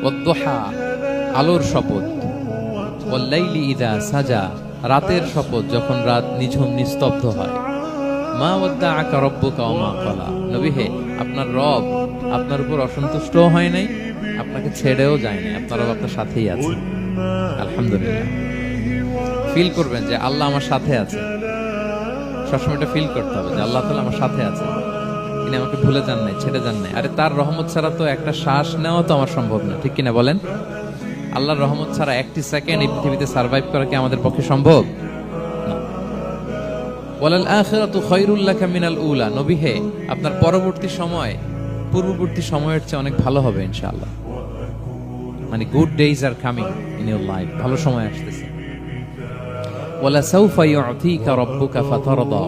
ওয়াদ-দুহা, আলোর শপথ, ওয়াল-লাইলি ইযা সাজা, রাতের শপথ যখন রাত নিঝুম নিস্তব্ধ হয়। মা ওয়াদ্দাআকা রাব্বুকা ওয়া মা ক্বালা, নবী হে, আপনার রব আপনার উপর অসন্তুষ্টও হয় নাই, আপনাকে ছেড়েও যায় নাই, আপনার রব আপনার সাথেই আছে। আলহামদুলিল্লাহ। ফিল করবেন যে আল্লাহ আমার সাথে আছে। সবসময় এটা ফিল করতে হবে যে আল্লাহ তাআলা আমার সাথে আছে, তিনি আমাকে ভুলে যান নাই, ছেড়ে যান নাই। আরে তার রহমত ছাড়া তো একটা শ্বাস নেওয়া তো আমার সম্ভব না, ঠিক কিনা বলেন? আল্লাহর রহমত ছাড়া একটি সেকেন্ড এই পৃথিবীতে সার্ভাইভ করা কি আমাদের পক্ষে সম্ভব না। ওয়ালাল আখিরাতু খায়রুল লাকা মিনাল উলা, নবী হে, আপনার পরবর্তী সময় পূর্ববর্তী সময়ের চেয়ে অনেক ভালো হবে ইনশাআল্লাহ। মানে good days are coming in your life, ভালো সময় আসতেছে। ওয়ালা সাউফা ইউতিকা রাব্বুকা ফাতারদা,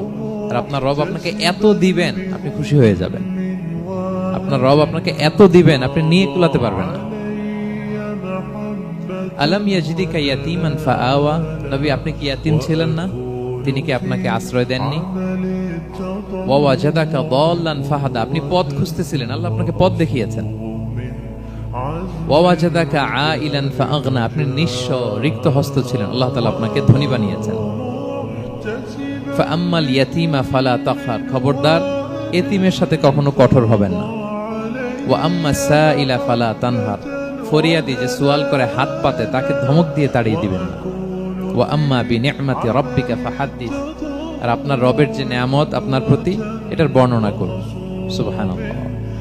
আর আপনার রব আপনাকে এত দিবেন আপনি খুশি হয়ে যাবেন। আপনার রব আপনাকে এত দিবেন আপনি নিয়ে কুলাতে পারবেন না। আলাম ইয়াজিদিকা ইয়াতীমান ফাআওয়া, নবী আপনি কি ইয়াতীম ছিলেন না? তিনি কি আপনাকে আশ্রয় দেননি? ওয়া ওয়াজাদাকা দাল্লান ফাহাদা, আপনি পথ খুঁজতেছিলেন, আল্লাহ আপনাকে পথ দেখিয়েছেন। ওয়া ওয়াজাদাকা আইলান ফাআগনা, আপনি নিঃস্ব রিক্ত হস্ত ছিলেন, আল্লাহ তাআলা আপনাকে ধনী বানিয়েছেন। ফাআম্মাল ইয়াতীমা ফালা তাকহার, খবরদার এতিমের সাথে কখনো কঠোর হবেন না। ওয়া আম্মা সাইলা ফালা তানহার, ফরিয়াদি যে সুয়াল করে হাত পাতে তাকে ধমক দিয়ে তাড়িয়ে দিবেন না। ওয়া আম্মা বিনি'মাতি রাব্বিকা ফাহাদ্দিস, আর আপনার রবের যে নেয়ামত আপনার প্রতি এটার বর্ণনা করুন। সুবহানাল্লাহ।